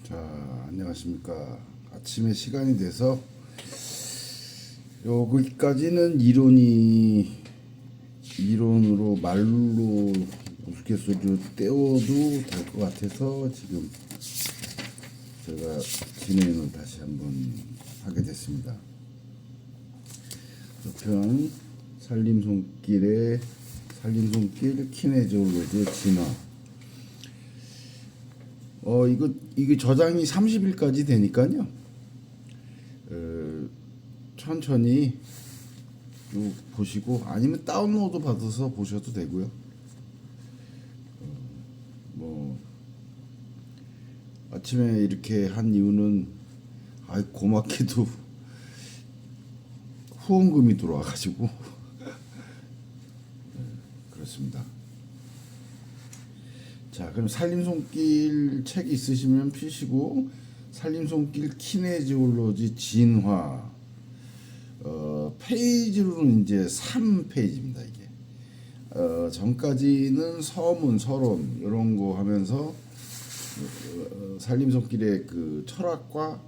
자, 안녕하십니까. 아침에 시간이 돼서 여기까지는 이론으로 말로 우스갯소리로 떼어도 될 것 같아서 지금 제가 진행을 다시 한번 하게 됐습니다. 편 살림손길 키네지올로지의 진화. 이게 저장이 30일까지 되니까요. 천천히 쭉 보시고 아니면 다운로드 받아서 보셔도 되고요. 뭐 아침에 이렇게 한 이유는 고맙게도 후원금이 들어와가지고 그렇습니다. 자, 그럼 살림손길 책 있으시면 피시고 살림손길 키네지올로지 진화 페이지로는 이제 3페이지입니다. 이게 전까지는 서문, 서론 이런 거 하면서 살림손길의 그 철학과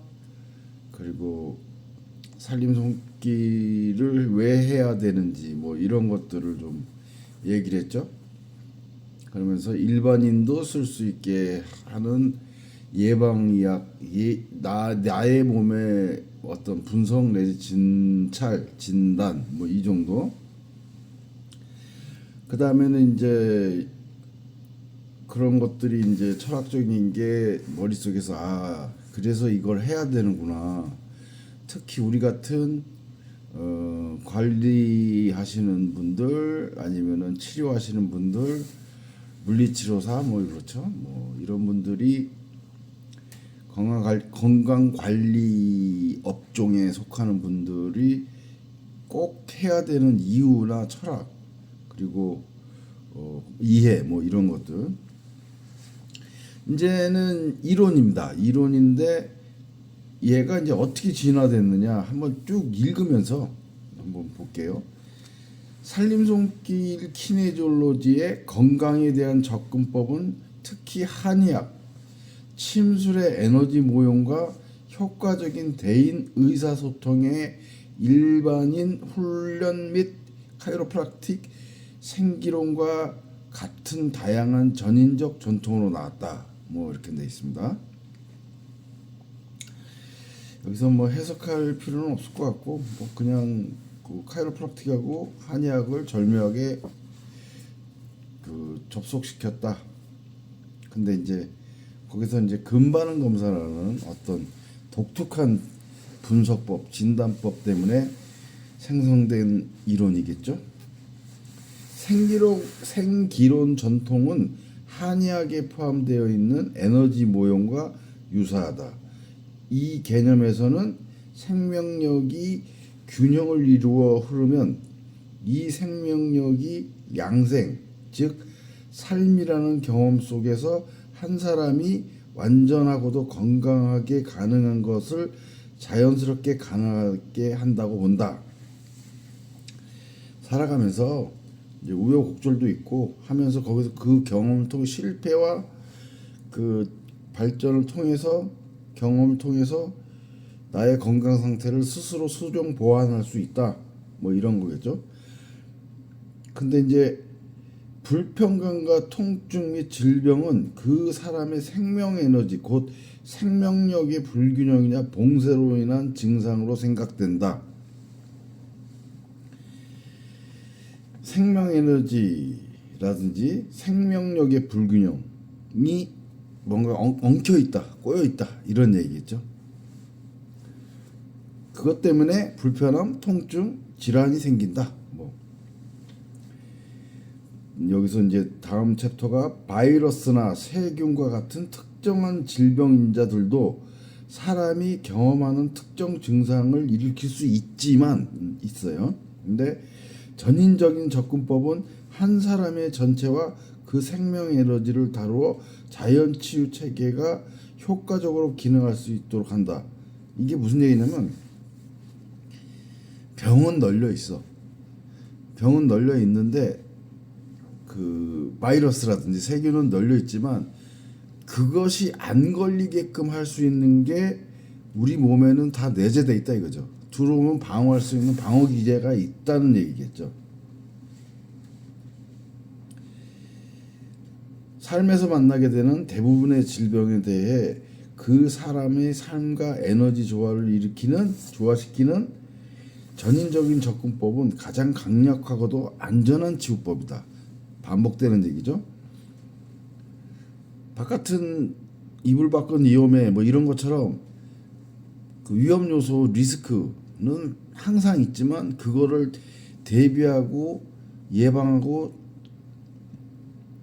그리고 살림손길을 왜 해야 되는지 뭐 이런 것들을 좀 얘기를 했죠. 그러면서 일반인도 쓸 수 있게 하는 예방의학, 나의 몸의 어떤 분석 내지 진찰, 진단 뭐 이 정도. 그 다음에는 이제 그런 것들이 이제 철학적인 게 머릿속에서 그래서 이걸 해야 되는구나. 특히 우리 같은 관리하시는 분들 아니면은 치료하시는 분들 물리치료사 뭐 그렇죠. 뭐 이런 분들이 건강 관리 업종에 속하는 분들이 꼭 해야 되는 이유나 철학 그리고 이해 뭐 이런 것들. 이제는 이론입니다. 이론인데 얘가 이제 어떻게 진화됐느냐 한번 쭉 읽으면서 한번 볼게요. 살림손길 키네지올로지의 건강에 대한 접근법은 특히 한의학, 침술의 에너지 모형과 효과적인 대인 의사소통의 일반인 훈련 및 카이로프락틱 생기론과 같은 다양한 전인적 전통으로 나왔다. 뭐 이렇게 돼 있습니다. 여기서 뭐 해석할 필요는 없을 것 같고 뭐 그냥 그 카이로프락틱하고 한의학을 절묘하게 그 접속시켰다. 근데 이제 거기서 이제 금반응 검사라는 어떤 독특한 분석법, 진단법 때문에 생성된 이론이겠죠. 생기론 전통은 한의학에 포함되어 있는 에너지 모형과 유사하다. 이 개념에서는 생명력이 균형을 이루어 흐르면 이 생명력이 양생, 즉 삶이라는 경험 속에서 한 사람이 완전하고도 건강하게 가능한 것을 자연스럽게 가능하게 한다고 본다. 살아가면서 이제 우여곡절도 있고 하면서 거기서 그 경험을 통해 실패와 그 발전을 통해서 경험을 통해서 나의 건강 상태를 스스로 수정 보완할 수 있다. 뭐 이런 거겠죠. 근데 이제 불평감과 통증 및 질병은 그 사람의 생명 에너지 곧 생명력의 불균형이나 봉쇄로 인한 증상으로 생각된다. 생명 에너지라든지 생명력의 불균형이 뭔가 엉켜 있다, 꼬여 있다 이런 얘기겠죠. 그것 때문에 불편함, 통증, 질환이 생긴다. 뭐 여기서 이제 다음 챕터가 바이러스나 세균과 같은 특정한 질병인자들도 사람이 경험하는 특정 증상을 일으킬 수 있어요. 근데 전인적인 접근법은 한 사람의 전체와 그 생명 에너지를 다루어 자연치유 체계가 효과적으로 기능할 수 있도록 한다. 이게 무슨 얘기냐면 병은 널려 있어. 병은 널려 있는데 그 바이러스라든지 세균은 널려 있지만 그것이 안 걸리게끔 할 수 있는 게 우리 몸에는 다 내재돼 있다 이거죠. 들어오면 방어할 수 있는 방어 기제가 있다는 얘기겠죠. 삶에서 만나게 되는 대부분의 질병에 대해 그 사람의 삶과 에너지 조화시키는 전인적인 접근법은 가장 강력하고도 안전한 치유법이다. 반복되는 얘기죠. 바깥은 이불 밖은 위험해 뭐 이런 것처럼 그 위험 요소 리스크는 항상 있지만 그거를 대비하고 예방하고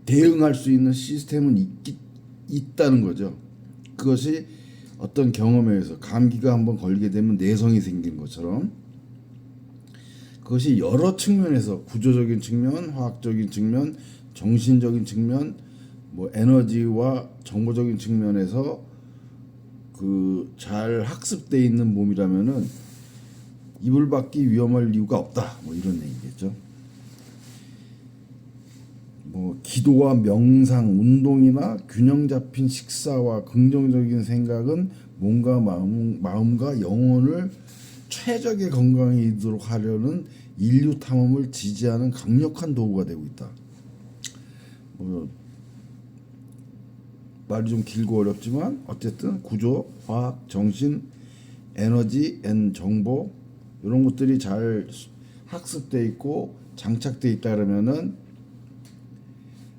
대응할 수 있는 시스템은 있다는 거죠. 그것이 어떤 경험에 의해서 감기가 한번 걸리게 되면 내성이 생긴 것처럼 그것이 여러 측면에서 구조적인 측면, 화학적인 측면, 정신적인 측면, 뭐 에너지와 정보적인 측면에서 그 잘 학습돼 있는 몸이라면은 이불 밖이 위험할 이유가 없다. 뭐 이런 얘기겠죠. 뭐 기도와 명상, 운동이나 균형 잡힌 식사와 긍정적인 생각은 몸과 마음과 영혼을 최적의 건강에 이르도록 하려는 인류 탐험을 지지하는 강력한 도구가 되고 있다. 뭐 말이 좀 길고 어렵지만 어쨌든 구조, 화학, 정신, 에너지, 정보 이런 것들이 잘 학습돼 있고 장착돼 있다 그러면은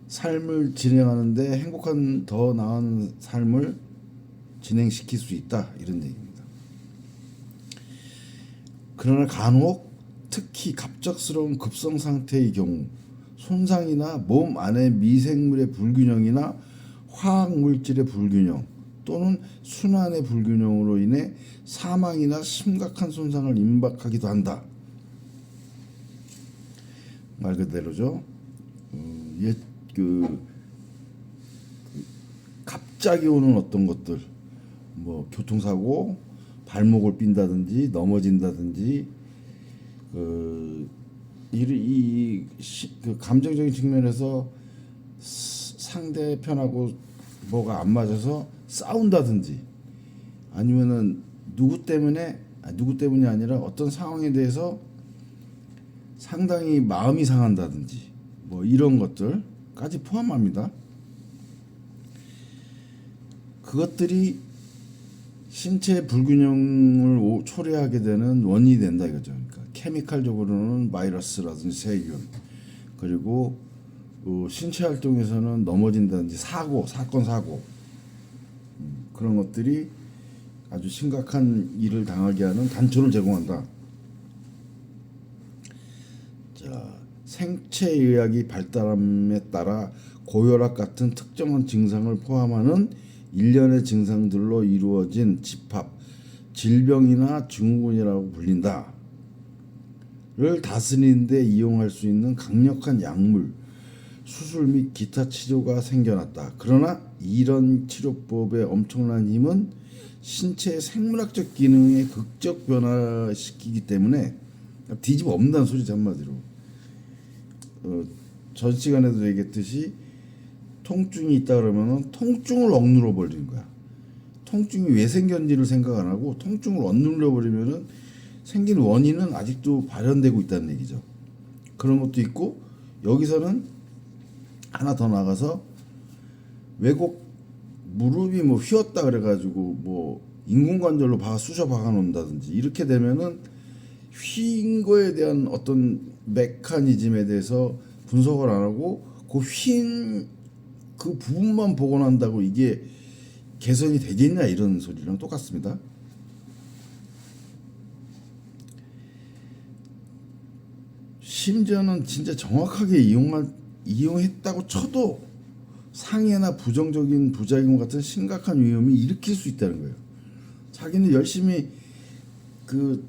삶을 진행하는데 행복한 더 나은 삶을 진행시킬 수 있다 이런 얘기입니다. 그러나 간혹 특히 갑작스러운 급성 상태의 경우 손상이나 몸 안의 미생물의 불균형이나 화학물질의 불균형 또는 순환의 불균형으로 인해 사망이나 심각한 손상을 임박하기도 한다. 말 그대로죠. 갑자기 오는 어떤 것들, 뭐 교통사고, 발목을 삔다든지 넘어진다든지, 그 감정적인 측면에서 상대편하고 뭐가 안 맞아서 싸운다든지, 아니면은 누구 때문이 아니라 어떤 상황에 대해서 상당히 마음이 상한다든지, 뭐 이런 것들까지 포함합니다. 그것들이 신체 불균형을 초래하게 되는 원인이 된다 이거죠. 그러니까 케미칼적으로는 바이러스라든지 세균, 그리고 신체 활동에서는 넘어진다든지 사건 그런 것들이 아주 심각한 일을 당하게 하는 단초를 제공한다. 자, 생체의학이 발달함에 따라 고혈압 같은 특정한 증상을 포함하는 일련의 증상들로 이루어진 집합, 질병이나 증후군이라고 불린다. 를 다스리는 데 이용할 수 있는 강력한 약물, 수술 및 기타 치료가 생겨났다. 그러나 이런 치료법의 엄청난 힘은 신체의 생물학적 기능에 극적 변화시키기 때문에 뒤집어 엎는다는 소리죠, 한마디로. 전 시간에도 얘기했듯이 통증이 있다 그러면 통증을 억누러 버리는 거야. 통증이 왜 생겼는지를 생각 안 하고 통증을 억누러 버리면은 생긴 원인은 아직도 발현되고 있다는 얘기죠. 그런 것도 있고, 여기서는 하나 더 나가서 왜곡 무릎이 뭐 휘었다 그래가지고 뭐 인공관절로 쑤셔 박아 놓는다든지 이렇게 되면은 휜 거에 대한 어떤 메커니즘에 대해서 분석을 안 하고 그 휜 그 부분만 보고 난다고 이게 개선이 되겠냐 이런 소리랑 똑같습니다. 심지어는 진짜 정확하게 이용했다고 쳐도 상해나 부정적인 부작용 같은 심각한 위험이 일으킬 수 있다는 거예요. 자기는 열심히 그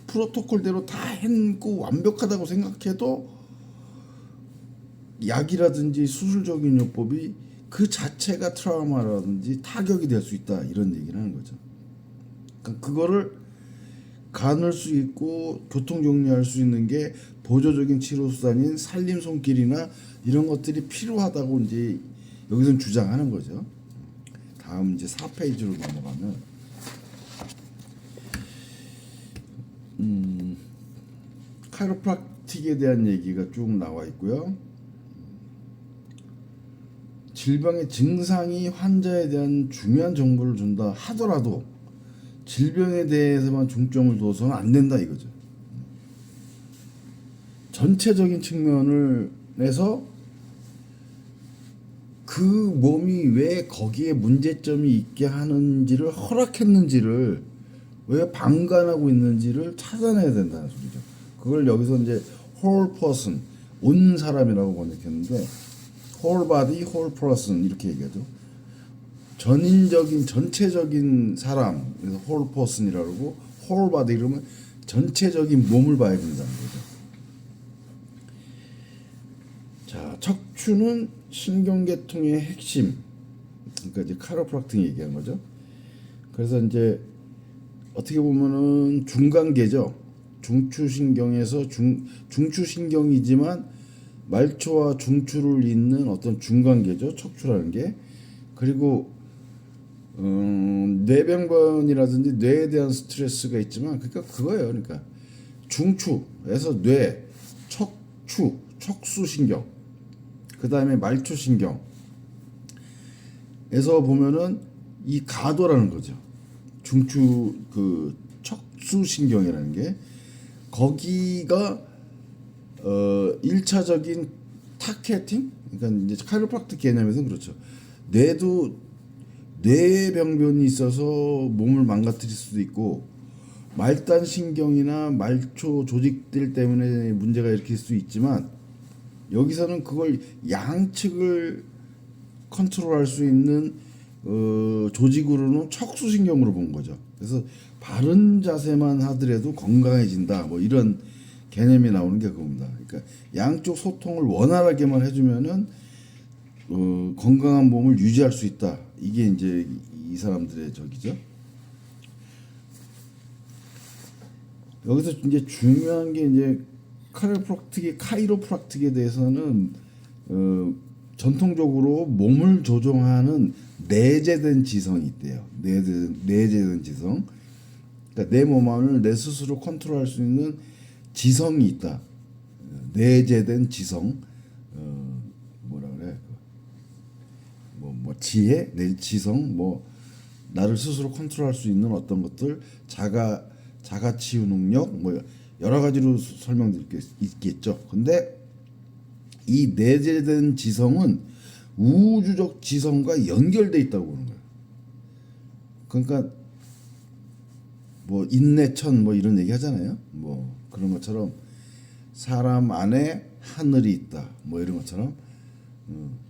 프로토콜대로 다 했고 완벽하다고 생각해도 약이라든지 수술적인 요법이 그 자체가 트라우마라든지 타격이 될 수 있다 이런 얘기를 하는 거죠. 그러니까 그거를 가눌 수 있고 교통정리할 수 있는 게 보조적인 치료수단인 살림 손길이나 이런 것들이 필요하다고 이제 여기서는 주장하는 거죠. 다음 이제 4페이지로 넘어가면 카이로프락틱에 대한 얘기가 쭉 나와 있고요. 질병의 증상이 환자에 대한 중요한 정보를 준다 하더라도 질병에 대해서만 중점을 둬서는 안 된다 이거죠. 전체적인 측면을 내서 그 몸이 왜 거기에 문제점이 있게 하는지를 허락했는지를 왜 방관하고 있는지를 찾아내야 된다는 소리죠. 그걸 여기서 이제 whole person, 온 사람이라고 번역했는데 whole body, whole person 이렇게 얘기하죠. 전인적인 전체적인 사람, 그래서 whole person이라고 그러고 whole body 이러면 전체적인 몸을 봐야 된다는 거죠. 자, 척추는 신경계통의 핵심. 그러니까 이제 카이로프락틱 얘기한 거죠. 그래서 이제 어떻게 보면은 중간계죠. 중추신경에서 중추신경이지만 말초와 중추를 잇는 어떤 중간계죠. 척추라는 게. 그리고 뇌병변이라든지 뇌에 대한 스트레스가 있지만 그러니까 그거예요. 그러니까 중추에서 뇌, 척추, 척수신경, 그 다음에 말초신경에서 보면은 이 가도라는 거죠. 중추 그 척수신경이라는 게 거기가 1차적인 타겟팅, 그러니까 이제 카이로프락틱 개념에서는 그렇죠. 뇌도 뇌병변이 있어서 몸을 망가뜨릴 수도 있고 말단신경이나 말초 조직들 때문에 문제가 일으킬 수 있지만 여기서는 그걸 양측을 컨트롤할 수 있는 조직으로는 척수신경으로 본 거죠. 그래서 바른 자세만 하더라도 건강해진다. 뭐 이런 개념이 나오는 게 그겁니다. 그러니까 양쪽 소통을 원활하게만 해주면은 건강한 몸을 유지할 수 있다. 이게 이제 이 사람들의 적이죠. 여기서 이제 중요한 게 이제 카이로프락틱에 대해서는 전통적으로 몸을 조종하는 내재된 지성이 있대요. 내재된 지성. 그러니까 내 몸 안을 내 스스로 컨트롤할 수 있는 지성이 있다. 내재된 지성. 뭐라 그래? 뭐 지혜, 내 지성, 뭐 나를 스스로 컨트롤할 수 있는 어떤 것들, 자가치유 능력, 뭐 여러 가지로 설명드릴 게 있겠죠. 근데 이 내재된 지성은 우주적 지성과 연결돼 있다고 보는 거예요. 그러니까 뭐 인내천 뭐 이런 얘기 하잖아요. 뭐 그런 것처럼 사람 안에 하늘이 있다. 뭐 이런 것처럼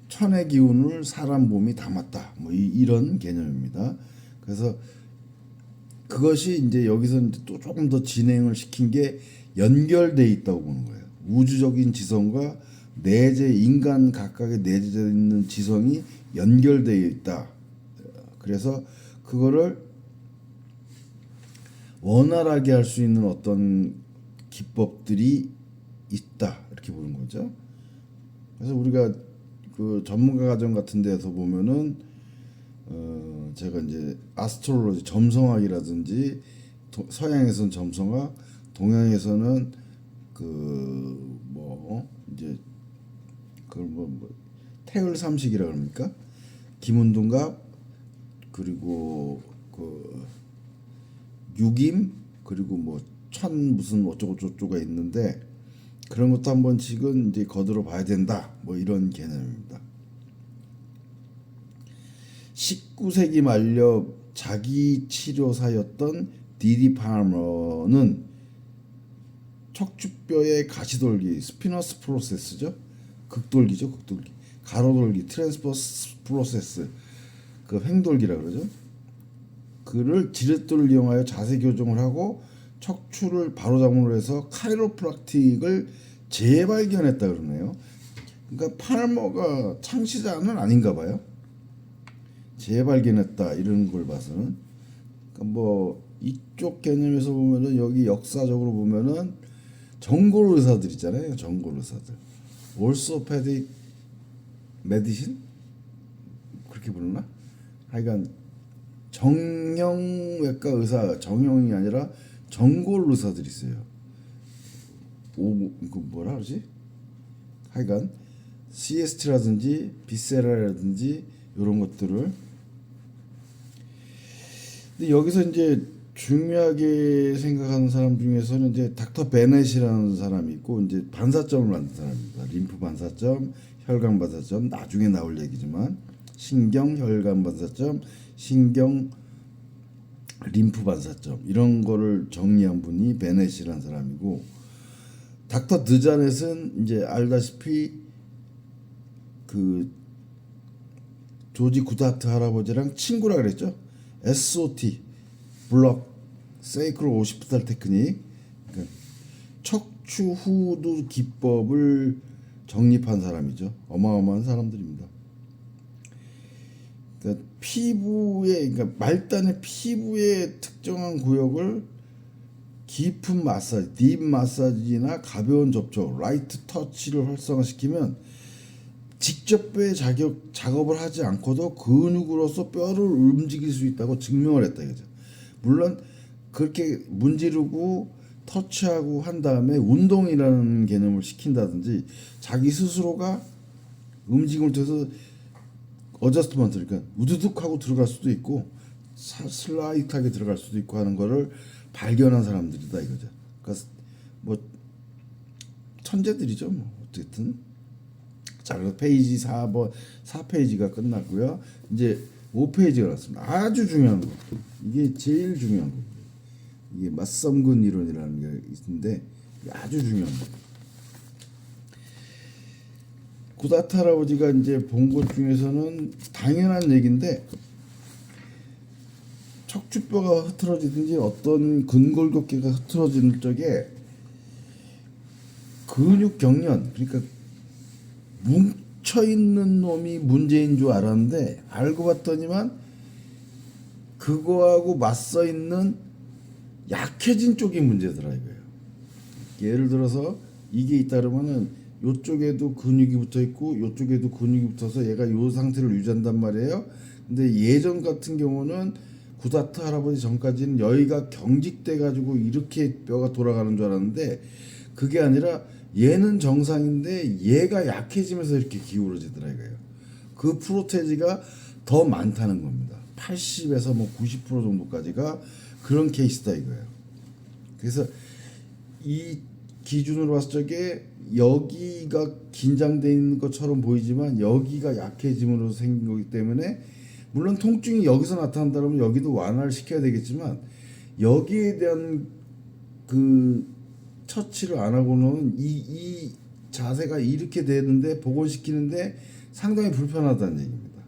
천의 기운을 사람 몸이 담았다. 뭐 이런 개념입니다. 그래서 그것이 이제 여기서 이제 또 조금 더 진행을 시킨 게 연결돼 있다고 보는 거예요. 우주적인 지성과 내재 인간 각각의 내재되어 있는 지성이 연결되어 있다. 그래서 그거를 원활하게 할 수 있는 어떤 기법들이 있다. 이렇게 보는 거죠. 그래서 우리가 그 전문가 과정 같은 데서 보면은 제가 이제 아스트롤로지 점성학이라든지 서양에서는 점성학, 동양에서는 그 뭐 이제 그걸 뭐 태을 삼식이라 그럽니까? 김운동갑 그리고 그 육임 그리고 뭐 천 무슨 어쩌고 저쩌고가 있는데 그런 것도 한 번씩은 이제 거들어 봐야 된다. 뭐 이런 개념입니다. 19세기 말려 자기 치료사였던 디디 팔머는 척추뼈의 가시돌기 스피너스 프로세스죠. 극돌기죠. 극돌기. 가로돌기 트랜스퍼스 프로세스. 그 횡돌기라 그러죠. 그를 지렛돌을 이용하여 자세 교정을 하고 척추를 바로잡음으로 해서 카이로프락틱을 재발견했다 그러네요. 그러니까 팔머가 창시자는 아닌가 봐요. 재발견했다 이런 걸 봐서는 그러니까 뭐 이쪽 개념에서 보면은 여기 역사적으로 보면은 전골 의사들 있잖아요. 전골 의사들. orthopedic medicine 그렇게 부르나? 하여간 정형외과 의사, 정형이 아니라 정골 의사들이 있어요. 그 뭐라 그러지? 하여간 CST라든지 비세라라든지 이런 것들을. 근데 여기서 이제 중요하게 생각하는 사람 중에서는 이제 닥터 베넷이라는 사람이 있고, 이제 반사점을 만든 사람입니다. 림프 반사점, 혈관 반사점, 나중에 나올 얘기지만 신경 혈관 반사점, 신경 림프 반사점, 이런 거를 정리한 분이 베넷이라는 사람이고, 닥터 드자넷은 이제 알다시피 그 조지 구다트 할아버지랑 친구라 그랬죠. SOT 블록 세이크로 오시피탈 테크닉, 그러니까 척추 후두 기법을 정립한 사람이죠. 어마어마한 사람들입니다. 그러니까 피부의, 그러니까 말단의 피부의 특정한 구역을 깊은 마사지, 딥 마사지나 가벼운 접촉, 라이트 터치를 활성화시키면 직접 뼈의 작업을 하지 않고도 근육으로서 뼈를 움직일 수 있다고 증명을 했다 이거죠. 물론 그렇게 문지르고 터치하고 한 다음에 운동이라는 개념을 시킨다든지 자기 스스로가 움직임을 통해서 어저스트먼트, 그러니까 우두둑 하고 들어갈 수도 있고 슬라이트하게 들어갈 수도 있고 하는 거를 발견한 사람들이다 이거죠. 그러니까 뭐 천재들이죠. 뭐 어쨌든. 자, 그래서 페이지 4페이지가 끝났고요. 이제 5페이지가 나왔습니다. 아주 중요한 거. 이게 제일 중요한 거. 이게 맞섬근 이론이라는 게 있는데 아주 중요한 거. 구다트 할아버지가 이제 본 것 중에서는 당연한 얘기인데, 척추뼈가 흐트러지든지 어떤 근골격계가 흐트러지는 쪽에 근육 경련, 그러니까 뭉쳐있는 놈이 문제인 줄 알았는데 알고 봤더니만 그거하고 맞서 있는 약해진 쪽이 문제더라 이거예요. 예를 들어서 이게 있다 그러면은 요쪽에도 근육이 붙어 있고 요쪽에도 근육이 붙어서 얘가 요 상태를 유지한단 말이에요. 근데 예전 같은 경우는 구다트 할아버지 전까지는 여기가 경직돼 가지고 이렇게 뼈가 돌아가는 줄 알았는데 그게 아니라 얘는 정상인데 얘가 약해지면서 이렇게 기울어지더라 이거예요. 그 프로테지가 더 많다는 겁니다. 80에서 뭐 90% 정도까지가 그런 케이스다 이거예요. 그래서 이 기준으로 봤을 적에 여기가 긴장되어 있는 것처럼 보이지만 여기가 약해짐으로 생긴 거기 때문에, 물론 통증이 여기서 나타난다면 여기도 완화를 시켜야 되겠지만 여기에 대한 그 처치를 안 하고는 이 자세가 이렇게 되는데 복원시키는데 상당히 불편하다는 얘기입니다.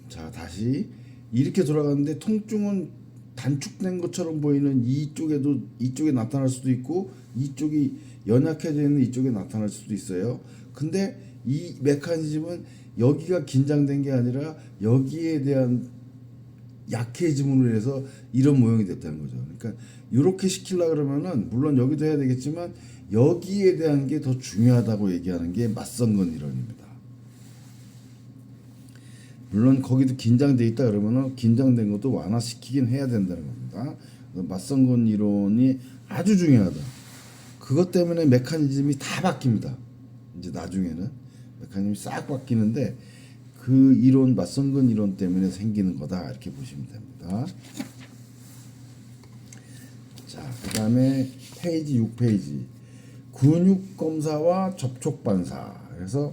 자, 다시 이렇게 돌아가는데 통증은 단축된 것처럼 보이는 이쪽에 나타날 수도 있고 이쪽이 연약해져 있는 이쪽에 나타날 수도 있어요. 근데 이 메커니즘은 여기가 긴장된 게 아니라 여기에 대한 약해짐으로 해서 이런 모형이 됐다는 거죠. 그러니까 이렇게 시키려 그러면은 물론 여기도 해야 되겠지만 여기에 대한 게 더 중요하다고 얘기하는 게 맞선근 이론입니다. 물론 거기도 긴장돼 있다 그러면은 긴장된 것도 완화시키긴 해야 된다는 겁니다. 맞선근 이론이 아주 중요하다. 그것 때문에 메커니즘이 다 바뀝니다. 이제 나중에는 메커니즘이 싹 바뀌는데 그 이론, 맞선근 이론 때문에 생기는 거다 이렇게 보시면 됩니다. 자, 그 다음에 페이지 6페이지 근육 검사와 접촉 반사. 그래서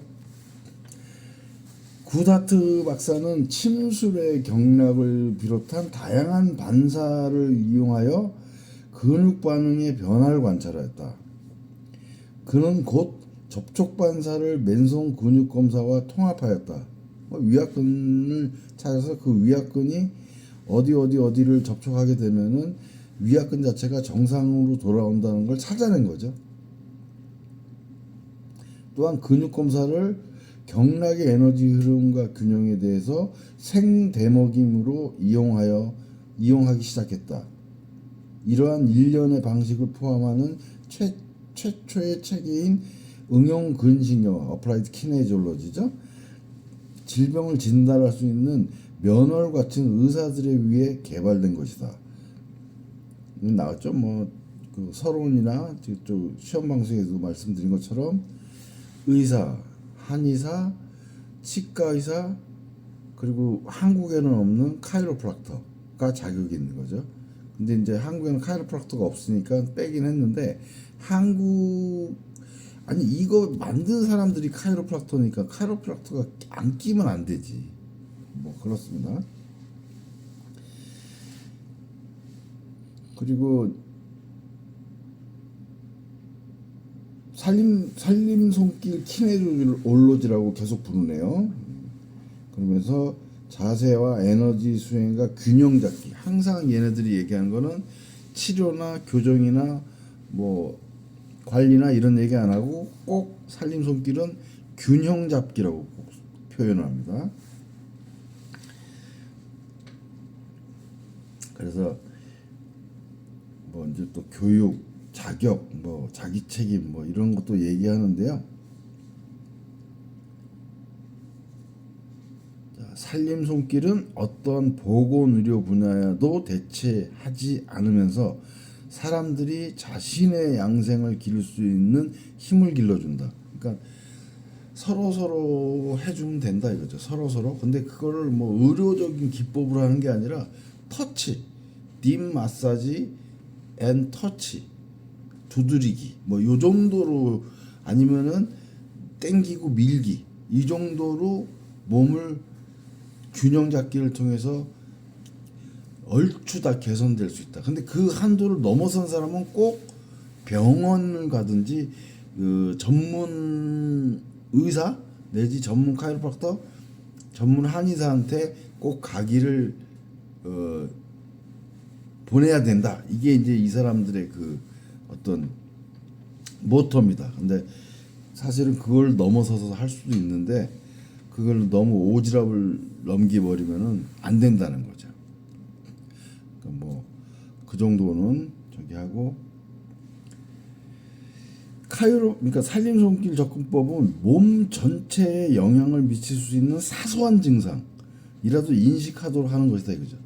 구다트 박사는 침술의 경락을 비롯한 다양한 반사를 이용하여 근육 반응의 변화를 관찰하였다. 그는 곧 접촉 반사를 맨손 근육 검사와 통합하였다. 위약근을 찾아서 그 위약근이 어디를 접촉하게 되면은 위약근 자체가 정상으로 돌아온다는 걸 찾아낸 거죠. 또한 근육 검사를 경락의 에너지 흐름과 균형에 대해서 생대먹임으로 이용하기 시작했다. 이러한 일련의 방식을 포함하는 최초의 체계인 응용 근신경 (어플라이드 키네졸로지죠). 질병을 진단할 수 있는 면허를 갖춘 의사들에 의해 개발된 것이다. 나왔죠. 그 서론이나 저 시험 방송에도 말씀드린 것처럼 의사, 한의사, 치과 의사, 그리고 한국에는 없는 카이로프락터가 자격이 있는 거죠. 근데 이제 한국에는 카이로프락터가 없으니까 빼긴 했는데 아니 이거 만든 사람들이 카이로프락터니까 카이로프락터가 안 끼면 안 되지. 그렇습니다. 그리고 살림 손길 키네졸로지라고 계속 부르네요. 그러면서 자세와 에너지 수행과 균형 잡기. 항상 얘네들이 얘기하는 거는 치료나 교정이나 관리나 이런 얘기 안 하고 꼭 살림 손길은 균형 잡기라고 꼭 표현을 합니다. 그래서 이제 또 교육, 자격, 자기 책임 이런 것도 얘기하는데요. 살림 손길은 어떤 보건의료 분야도 대체하지 않으면서 사람들이 자신의 양생을 기를 수 있는 힘을 길러준다. 그러니까 서로 해주면 된다 이거죠. 서로. 근데 그거를 의료적인 기법으로 하는 게 아니라 터치, 딥 마사지 앤 터치, 두드리기 요 정도로, 아니면은 땡기고 밀기, 이 정도로 몸을 균형 잡기를 통해서 얼추 다 개선될 수 있다. 근데 그 한도를 넘어선 사람은 꼭 병원을 가든지 그 전문 의사 내지 전문 카이로프락터, 전문 한의사한테 꼭 가기를 보내야 된다. 이게 이제 이 사람들의 그 어떤 모토입니다. 근데 사실은 그걸 넘어서서 할 수도 있는데 그걸 너무 오지랖을 넘겨버리면은 안 된다는 거죠. 그러니까 그 정도는 저기 하고, 그러니까 살림손길 접근법은 몸 전체에 영향을 미칠 수 있는 사소한 증상이라도 인식하도록 하는 것이다 이거죠.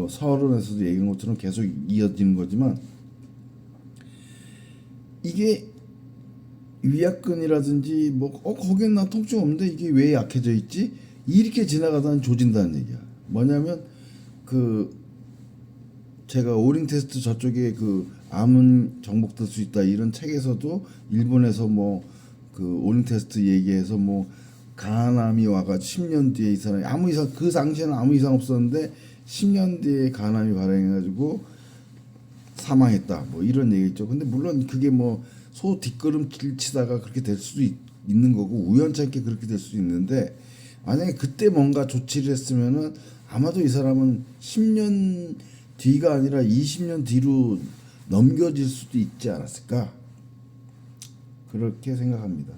서론에서도 얘기한 것처럼 계속 이어지는 거지만, 이게 위약근이라든지 거기는 나 통증 없는데 이게 왜 약해져 있지? 이렇게 지나가다 조진다는 얘기야. 뭐냐면 제가 오링 테스트 저쪽에 암은 정복될 수 있다 이런 책에서도 일본에서 그 오링 테스트 얘기해서 간암이 와가지고 10년 뒤에 이 사람이 그 당시에는 아무 이상 없었는데 10년 뒤에 간암이 발행해가지고 사망했다 이런 얘기 있죠. 근데 물론 그게 소 뒷걸음질 치다가 그렇게 될 수도 있는 거고 우연찮게 그렇게 될 수도 있는데, 만약에 그때 뭔가 조치를 했으면은 아마도 이 사람은 10년 뒤가 아니라 20년 뒤로 넘겨질 수도 있지 않았을까, 그렇게 생각합니다.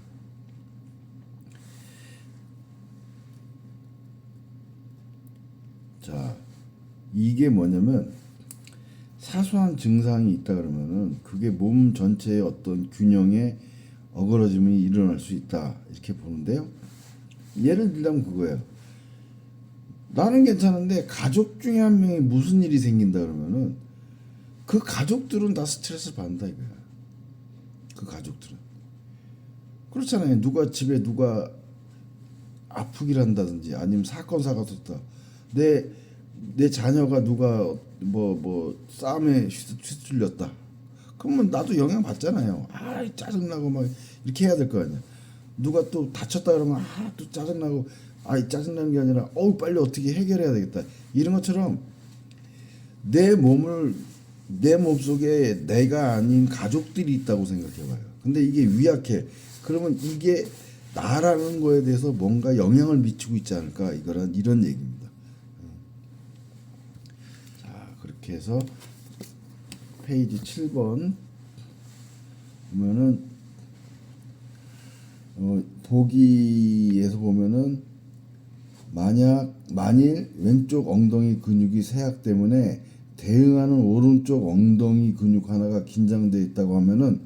자, 이게 뭐냐면 사소한 증상이 있다 그러면은 그게 몸 전체의 어떤 균형에 어그러짐이 일어날 수 있다 이렇게 보는데요. 예를 들자면 그거예요. 나는 괜찮은데 가족 중에 한 명이 무슨 일이 생긴다 그러면은 그 가족들은 다 스트레스를 받는다 이거야. 그 가족들은 그렇잖아요. 집에 누가 아프기를 한다든지 아니면 사건 사고가 있다. 내 자녀가 누가 싸움에 휘둘렸다. 그러면 나도 영향 받잖아요. 짜증나고 이렇게 해야 될 거 아니야. 누가 또 다쳤다 그러면 또 짜증나고, 짜증나는 게 아니라 빨리 어떻게 해결해야 되겠다. 이런 것처럼 내 몸속에 내가 아닌 가족들이 있다고 생각해봐요. 근데 이게 위약해. 그러면 이게 나라는 거에 대해서 뭔가 영향을 미치고 있지 않을까, 이런 얘기입니다. 자, 그렇게 해서 페이지 7번 보면은 보기에서 보면은 만일 왼쪽 엉덩이 근육이 쇠약 때문에 대응하는 오른쪽 엉덩이 근육 하나가 긴장되어 있다고 하면은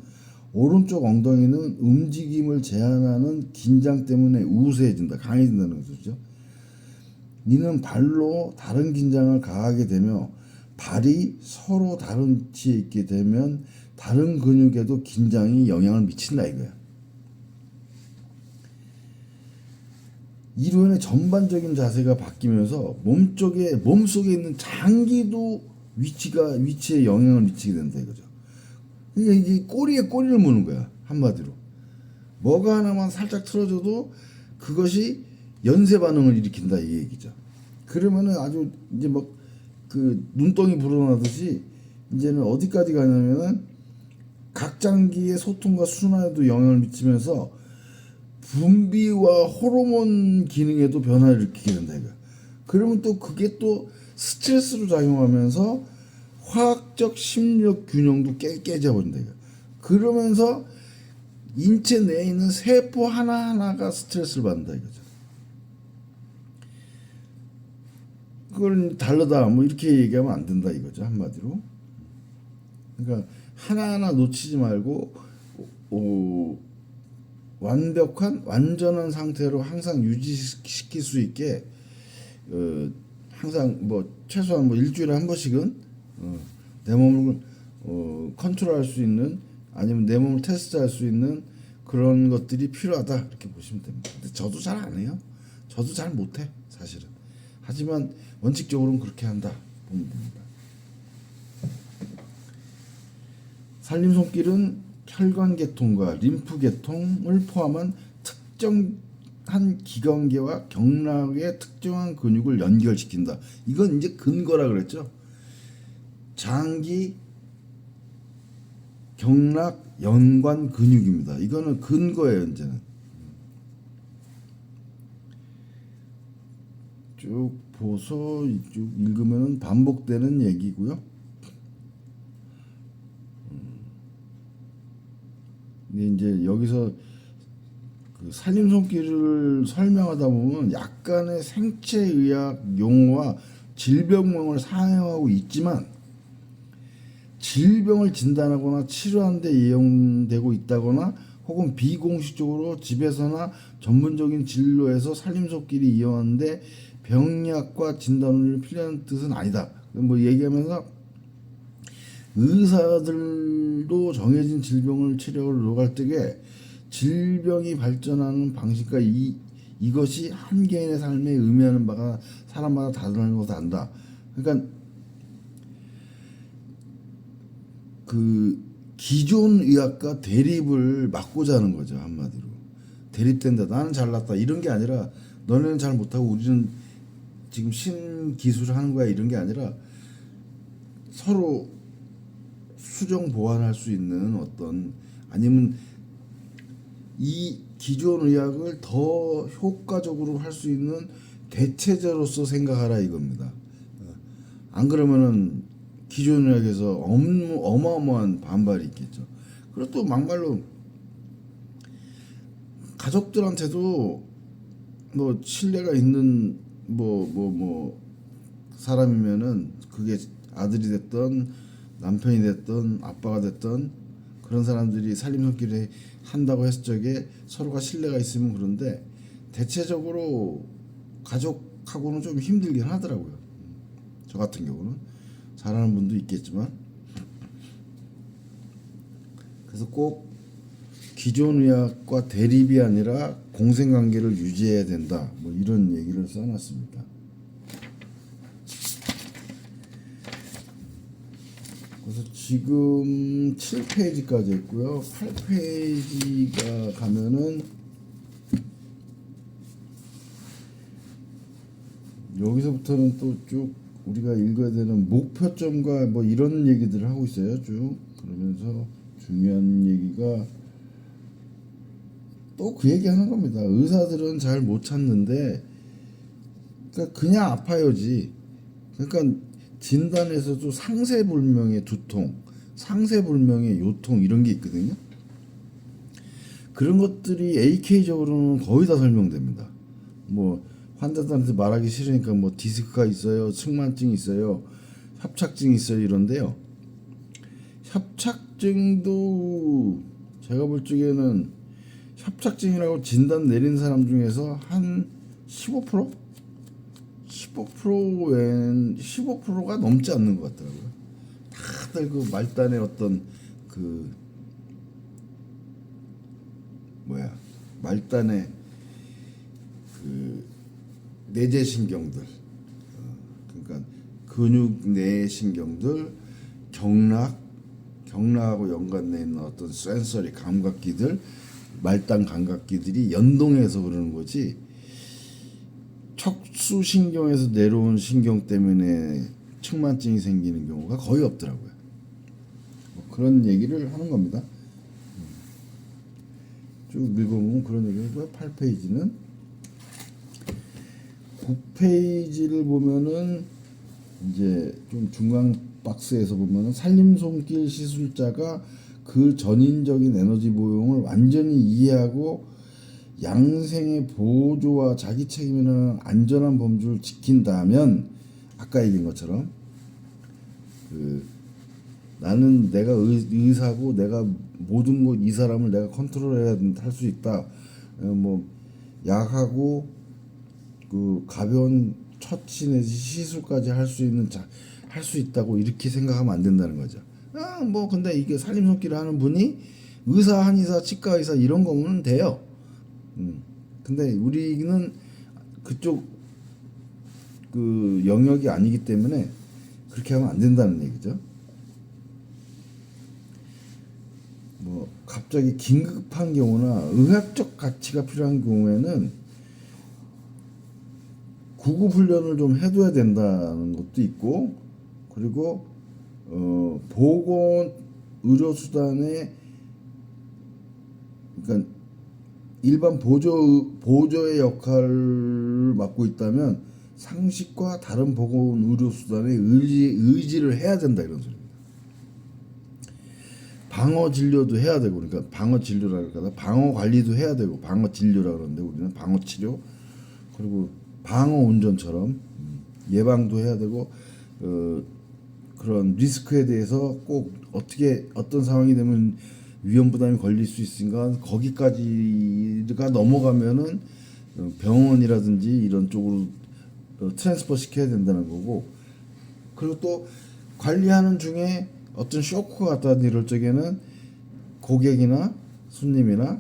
오른쪽 엉덩이는 움직임을 제한하는 긴장 때문에 우세해진다, 강해진다는 거죠. 이는 발로 다른 긴장을 가하게 되며 발이 서로 다른 위치에 있게 되면 다른 근육에도 긴장이 영향을 미친다 이거야. 이로 인해 전반적인 자세가 바뀌면서 몸속에 있는 장기도 위치에 영향을 미치게 된다 이거죠. 그러니까 이게 꼬리에 꼬리를 무는 거야, 한마디로. 뭐가 하나만 살짝 틀어져도 그것이 연쇄 반응을 일으킨다 이 얘기죠. 그러면은 아주 이제 뭐 그 눈덩이 불어나듯이 이제는 어디까지 가냐면은 각장기의 소통과 순환에도 영향을 미치면서 분비와 호르몬 기능에도 변화를 일으키게 된다 이거. 그러면 또 그게 또 스트레스로 작용하면서 화학적 심리적 균형도 깨져버린다 이거. 그러면서 인체 내에 있는 세포 하나하나가 스트레스를 받는다 이거죠. 그걸 다르다 뭐 이렇게 얘기하면 안 된다 이거죠, 한마디로. 그러니까 하나하나 놓치지 말고 완전한 상태로 항상 유지시킬 수 있게 항상 뭐 최소한 뭐 일주일에 한 번씩은 내 몸을 컨트롤할 수 있는, 아니면 내 몸을 테스트할 수 있는 그런 것들이 필요하다 이렇게 보시면 됩니다. 근데 저도 잘 안 해요. 저도 잘 못해 사실은. 하지만 원칙적으로는 그렇게 한다 보면 됩니다. 살림손길은 혈관계통과 림프계통을 포함한 특정한 기관계와 경락의 특정한 근육을 연결시킨다. 이건 이제 근거라 그랬죠. 장기, 경락, 연관 근육입니다. 이거는 근거예요. 이제는 쭉 보서 쭉 읽으면 반복되는 얘기고요. 근데 이제 여기서 그 살림손길을 설명하다 보면 약간의 생체의학 용어와 질병명을 사용하고 있지만, 질병을 진단하거나 치료하는 데 이용되고 있다거나 혹은 비공식적으로 집에서나 전문적인 진료에서 살림손길이 이용하는데 병약과 진단을 필요한 뜻은 아니다. 뭐 얘기하면서 의사들도 정해진 질병을 치료를 노력할 때에 질병이 발전하는 방식과 이것이 한 개인의 삶에 의미하는 바가 사람마다 다르다는 것을 안다. 그러니까 그 기존 의학과 대립을 막고자 하는 거죠, 한마디로. 대립된다, 나는 잘났다 이런 게 아니라, 너네는 잘 못하고 우리는 지금 신기술을 하는 거야 이런 게 아니라, 서로 수정 보완할 수 있는 어떤, 아니면 이 기존 의학을 더 효과적으로 할 수 있는 대체제로서 생각하라 이겁니다. 안 그러면은 기존 의학에서 어마어마한 반발이 있겠죠. 그리고 또 막말로 가족들한테도 뭐 신뢰가 있는 사람이면은, 그게 아들이 됐던 남편이 됐던 아빠가 됐던 그런 사람들이 살림손길을 한다고 했을 적에 서로가 신뢰가 있으면 그런데, 대체적으로 가족하고는 좀 힘들긴 하더라고요. 저 같은 경우는 잘하는 분도 있겠지만. 그래서 꼭 기존 의학과 대립이 아니라 공생관계를 유지해야 된다, 뭐 이런 얘기를 써놨습니다. 그래서 지금 7페이지까지 했고요. 8페이지가 가면은 여기서부터는 또 쭉 우리가 읽어야 되는 목표점과 뭐 이런 얘기들을 하고 있어요. 쭉 그러면서 중요한 얘기가 또 그 얘기 하는 겁니다. 의사들은 잘 못 찾는데, 그러니까 그냥 아파요지. 그러니까 진단에서도 상세불명의 두통, 상세불명의 요통 이런 게 있거든요. 그런 것들이 AK적으로는 거의 다 설명됩니다. 뭐 환자들한테 말하기 싫으니까 뭐 디스크가 있어요, 측만증이 있어요, 협착증이 있어요 이런데요. 협착증도 제가 볼 적에는 협착증이라고 진단 내린 사람 중에서 한 15%? 15%가 넘지 않는 것 같더라고요. 다들 그 말단의 어떤 그 말단의 그 내재신경들, 그러니까 근육 내 신경들, 경락하고 연관돼 있는 어떤 센서리 감각기들, 말단 감각기들이 연동해서 그러는 거지, 척수신경에서 내려온 신경 때문에 측만증이 생기는 경우가 거의 없더라고요. 뭐 그런 얘기를 하는 겁니다. 쭉 읽어보면 그런 얘기고요. 8페이지는 9페이지를 보면은 이제 좀 중간 박스에서 보면은 산림손길 시술자가 그 전인적인 에너지 보용을 완전히 이해하고 양생의 보조와 자기 책임이라는 안전한 범주를 지킨다면, 아까 얘기한 것처럼 나는 내가 의사고 내가 모든 것 이 사람을 내가 컨트롤해야 할 수 있다. 뭐 약하고 그 가벼운 처치 내지 시술까지 할 수 있다고 이렇게 생각하면 안 된다는 거죠. 뭐 근데 이게 살림손길을 하는 분이 의사, 한의사, 치과 의사 이런 거면 돼요. 근데 우리는 그쪽 그 영역이 아니기 때문에 그렇게 하면 안 된다는 얘기죠. 뭐 갑자기 긴급한 경우나 의학적 가치가 필요한 경우에는 구급 훈련을 좀 해둬야 된다는 것도 있고, 그리고 보건 의료 수단에, 그러니까 일반 보조의 역할을 맡고 있다면 상식과 다른 보건 의료 수단에 의지를 해야 된다, 이런 소리입니다. 방어 진료도 해야 되고, 그러니까 방어 진료라 그럴까, 방어 관리도 해야 되고, 방어 진료라 그러는데 우리는 방어 치료, 그리고 방어 운전처럼 예방도 해야 되고, 그런 리스크에 대해서 꼭 어떤 상황이 되면 위험 부담이 걸릴 수 있으니까 거기까지가 넘어가면은 병원이라든지 이런 쪽으로 트랜스퍼 시켜야 된다는 거고, 그리고 또 관리하는 중에 어떤 쇼크가 왔다든지 이럴 적에는 고객이나 손님이나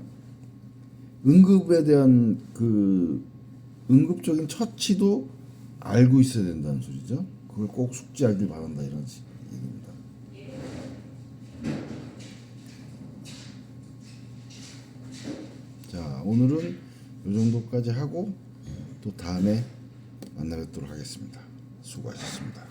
응급에 대한 그 응급적인 처치도 알고 있어야 된다는 소리죠. 그걸 꼭 숙지하길 바란다, 이런 얘기입니다. 자, 오늘은 이 정도까지 하고 또 다음에 만나 뵙도록 하겠습니다. 수고하셨습니다.